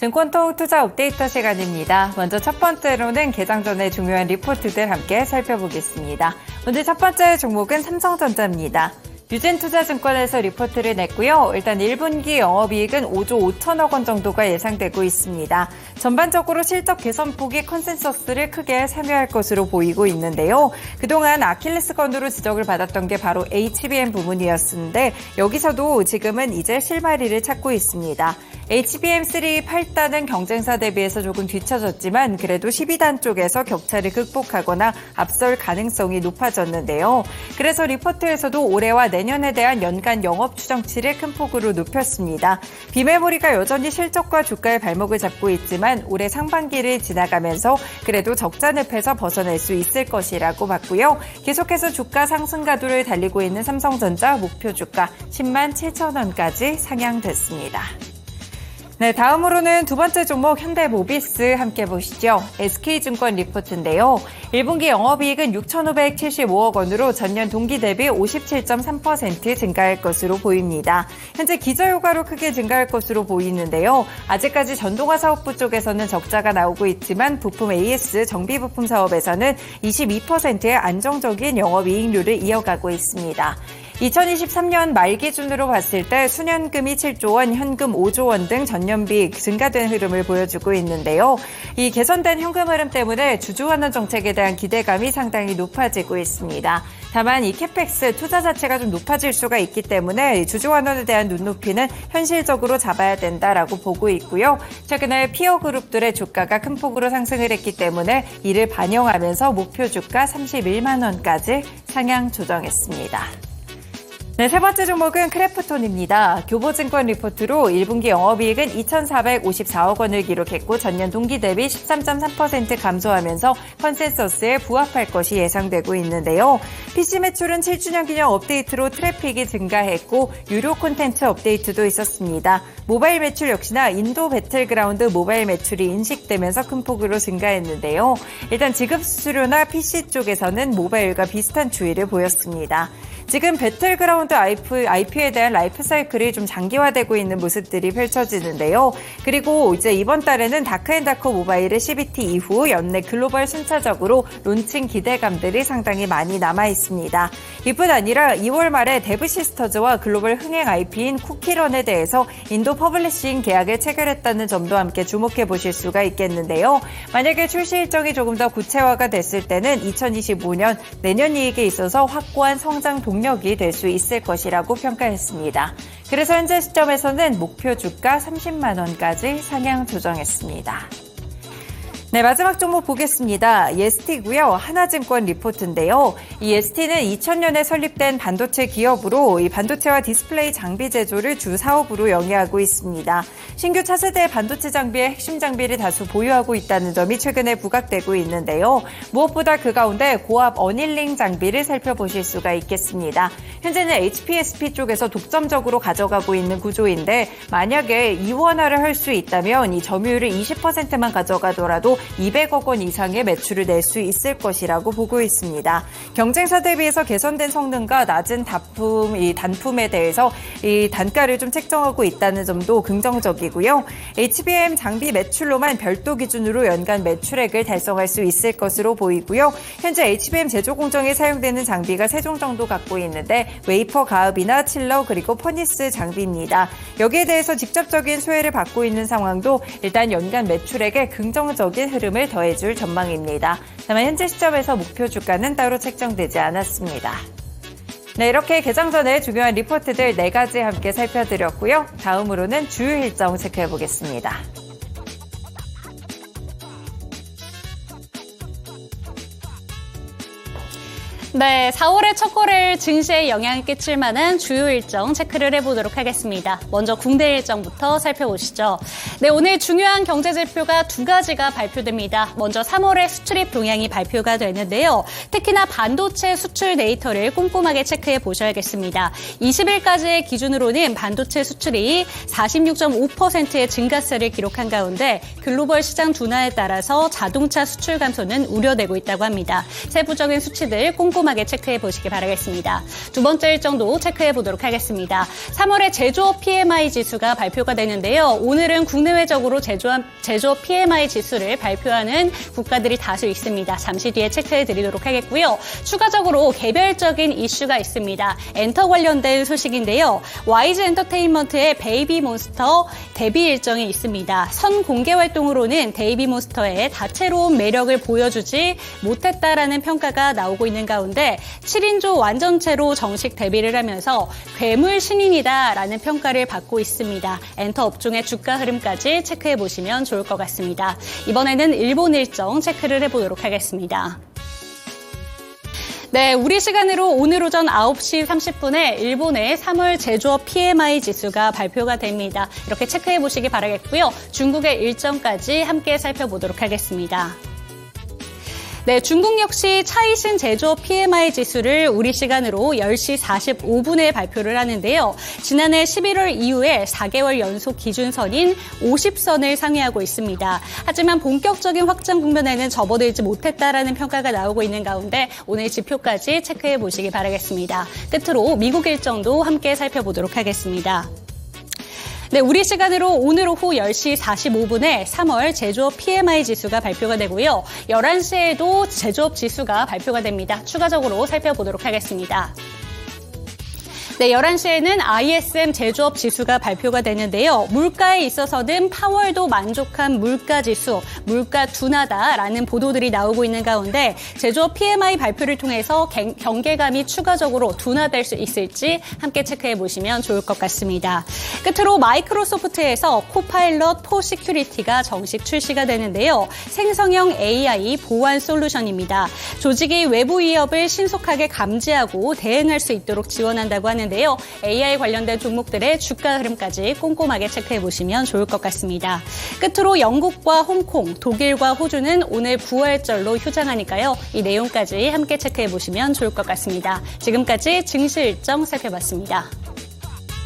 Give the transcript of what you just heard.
증권통 투자 업데이터 시간입니다. 먼저 첫 번째로는 개장 전에 중요한 리포트들 함께 살펴보겠습니다. 먼저 첫 번째 종목은 삼성전자입니다. 유진투자증권에서 리포트를 냈고요. 일단 1분기 영업이익은 5조 5천억 원 정도가 예상되고 있습니다. 전반적으로 실적 개선폭이 컨센서스를 크게 참여할 것으로 보이고 있는데요. 그동안 아킬레스건으로 지적을 받았던 게 바로 HBM 부문이었는데 여기서도 지금은 이제 실마리를 찾고 있습니다. HBM3 8단은 경쟁사 대비해서 조금 뒤처졌지만 그래도 12단 쪽에서 격차를 극복하거나 앞설 가능성이 높아졌는데요. 그래서 리포트에서도 올해와 내년에 대한 연간 영업 추정치를 큰 폭으로 높였습니다. 비메모리가 여전히 실적과 주가의 발목을 잡고 있지만 올해 상반기를 지나가면서 그래도 적자 늪에서 벗어날 수 있을 것이라고 봤고요. 계속해서 주가 상승 가도를 달리고 있는 삼성전자 목표 주가 10만 7천 원까지 상향됐습니다. 네, 다음으로는 두 번째 종목 현대모비스 함께 보시죠. SK증권 리포트인데요. 1분기 영업이익은 6,575억 원으로 전년 동기 대비 57.3% 증가할 것으로 보입니다. 현재 기저효과로 크게 증가할 것으로 보이는데요. 아직까지 전동화 사업부 쪽에서는 적자가 나오고 있지만 부품 AS 정비부품 사업에서는 22%의 안정적인 영업이익률을 이어가고 있습니다. 2023년 말 기준으로 봤을 때 순현금이 7조 원, 현금 5조 원 등 전년비 증가된 흐름을 보여주고 있는데요. 이 개선된 현금 흐름 때문에 주주환원 정책에 대한 기대감이 상당히 높아지고 있습니다. 다만 이 캐펙스 투자 자체가 좀 높아질 수가 있기 때문에 주주환원에 대한 눈높이는 현실적으로 잡아야 된다라고 보고 있고요. 최근에 피어 그룹들의 주가가 큰 폭으로 상승을 했기 때문에 이를 반영하면서 목표 주가 31만 원까지 상향 조정했습니다. 네, 세 번째 종목은 크래프톤입니다. 교보증권 리포트로 1분기 영업이익은 2,454억 원을 기록했고 전년 동기 대비 13.3% 감소하면서 컨센서스에 부합할 것이 예상되고 있는데요. PC 매출은 7주년 기념 업데이트로 트래픽이 증가했고 유료 콘텐츠 업데이트도 있었습니다. 모바일 매출 역시나 인도 배틀그라운드 모바일 매출이 인식되면서 큰 폭으로 증가했는데요. 일단 지급 수수료나 PC 쪽에서는 모바일과 비슷한 추이를 보였습니다. 지금 배틀그라운드 IP에 대한 라이프 사이클이 좀 장기화되고 있는 모습들이 펼쳐지는데요. 그리고 이제 이번 달에는 다크앤다크 모바일의 CBT 이후 연내 글로벌 순차적으로 론칭 기대감들이 상당히 많이 남아 있습니다. 이뿐 아니라 2월 말에 데브시스터즈와 글로벌 흥행 IP인 쿠키런에 대해서 인도 퍼블리싱 계약을 체결했다는 점도 함께 주목해 보실 수가 있겠는데요. 만약에 출시 일정이 조금 더 구체화가 됐을 때는 2025년 내년 이익에 있어서 확고한 성장 동력이 될 수 있을 것이라고 평가했습니다. 그래서 현재 시점에서는 목표 주가 30만 원까지 상향 조정했습니다. 네, 마지막 종목 보겠습니다. 예스티고요. 하나증권 리포트인데요. 이 예스티는 2000년에 설립된 반도체 기업으로 이 반도체와 디스플레이 장비 제조를 주 사업으로 영위하고 있습니다. 신규 차세대 반도체 장비의 핵심 장비를 다수 보유하고 있다는 점이 최근에 부각되고 있는데요. 무엇보다 그 가운데 고압 어닐링 장비를 살펴보실 수가 있겠습니다. 현재는 HPSP 쪽에서 독점적으로 가져가고 있는 구조인데 만약에 이원화를 할 수 있다면 이 점유율을 20%만 가져가더라도 200억 원 이상의 매출을 낼 수 있을 것이라고 보고 있습니다. 경쟁사 대비해서 개선된 성능과 낮은 단품에 대해서 이 단가를 좀 책정하고 있다는 점도 긍정적이고요. HBM 장비 매출로만 별도 기준으로 연간 매출액을 달성할 수 있을 것으로 보이고요. 현재 HBM 제조 공정에 사용되는 장비가 3종 정도 갖고 있는데 웨이퍼 가흡이나 칠러 그리고 퍼니스 장비입니다. 여기에 대해서 직접적인 수혜를 받고 있는 상황도 일단 연간 매출액에 긍정적인 흐름을 더해줄 전망입니다. 다만 현재 시점에서 목표 주가는 따로 책정되지 않았습니다. 네, 이렇게 개장 전에 중요한 리포트들 4가지 함께 살펴드렸고요. 다음으로는 주요 일정 체크해보겠습니다. 네, 4월의 첫 거래일 증시에 영향을 끼칠 만한 주요 일정 체크를 해보도록 하겠습니다. 먼저 국내 일정부터 살펴보시죠. 네, 오늘 중요한 경제지표가 2가지가 발표됩니다. 먼저 3월의 수출입 동향이 발표가 되는데요. 특히나 반도체 수출 데이터를 꼼꼼하게 체크해 보셔야겠습니다. 20일까지의 기준으로는 반도체 수출이 46.5%의 증가세를 기록한 가운데 글로벌 시장 둔화에 따라서 자동차 수출 감소는 우려되고 있다고 합니다. 세부적인 수치들 꼼꼼하게 꼼꼼하게 체크해 보시기 바라겠습니다. 두 번째 일정도 체크해 보도록 하겠습니다. 3월에 제조업 PMI 지수가 발표가 되는데요. 오늘은 국내외적으로 제조업 PMI 지수를 발표하는 국가들이 다수 있습니다. 잠시 뒤에 체크해 드리도록 하겠고요. 추가적으로 개별적인 이슈가 있습니다. 엔터 관련된 소식인데요. YG 엔터테인먼트의 베이비 몬스터 데뷔 일정이 있습니다. 선 공개 활동으로는 베이비 몬스터의 다채로운 매력을 보여주지 못했다라는 평가가 나오고 있는 가운데 7인조 완전체로 정식 데뷔를 하면서 괴물 신인이다라는 평가를 받고 있습니다. 엔터 업종의 주가 흐름까지 체크해 보시면 좋을 것 같습니다. 이번에는 일본 일정 체크를 해보도록 하겠습니다. 네, 우리 시간으로 오늘 오전 9시 30분에 일본의 3월 제조업 PMI 지수가 발표가 됩니다. 이렇게 체크해 보시기 바라겠고요. 중국의 일정까지 함께 살펴보도록 하겠습니다. 네, 중국 역시 차이신 제조업 PMI 지수를 우리 시간으로 10시 45분에 발표를 하는데요. 지난해 11월 이후에 4개월 연속 기준선인 50선을 상회하고 있습니다. 하지만 본격적인 확장 국면에는 접어들지 못했다라는 평가가 나오고 있는 가운데 오늘 지표까지 체크해 보시기 바라겠습니다. 끝으로 미국 일정도 함께 살펴보도록 하겠습니다. 네, 우리 시간으로 오늘 오후 10시 45분에 3월 제조업 PMI 지수가 발표가 되고요. 11시에도 제조업 지수가 발표가 됩니다. 추가적으로 살펴보도록 하겠습니다. 네, 11시에는 ISM 제조업 지수가 발표가 되는데요. 물가에 있어서는 8월도 만족한 물가 지수, 물가 둔하다라는 보도들이 나오고 있는 가운데 제조업 PMI 발표를 통해서 경계감이 추가적으로 둔화될 수 있을지 함께 체크해 보시면 좋을 것 같습니다. 끝으로 마이크로소프트에서 코파일럿 4 시큐리티가 정식 출시가 되는데요. 생성형 AI 보안 솔루션입니다. 조직이 외부 위협을 신속하게 감지하고 대응할 수 있도록 지원한다고 하는데요. AI 관련된 종목들의 주가 흐름까지 꼼꼼하게 체크해 보시면 좋을 것 같습니다. 끝으로 영국과 홍콩, 독일과 호주는 오늘 부활절로 휴장하니까요. 이 내용까지 함께 체크해 보시면 좋을 것 같습니다. 지금까지 증시 일정 살펴봤습니다.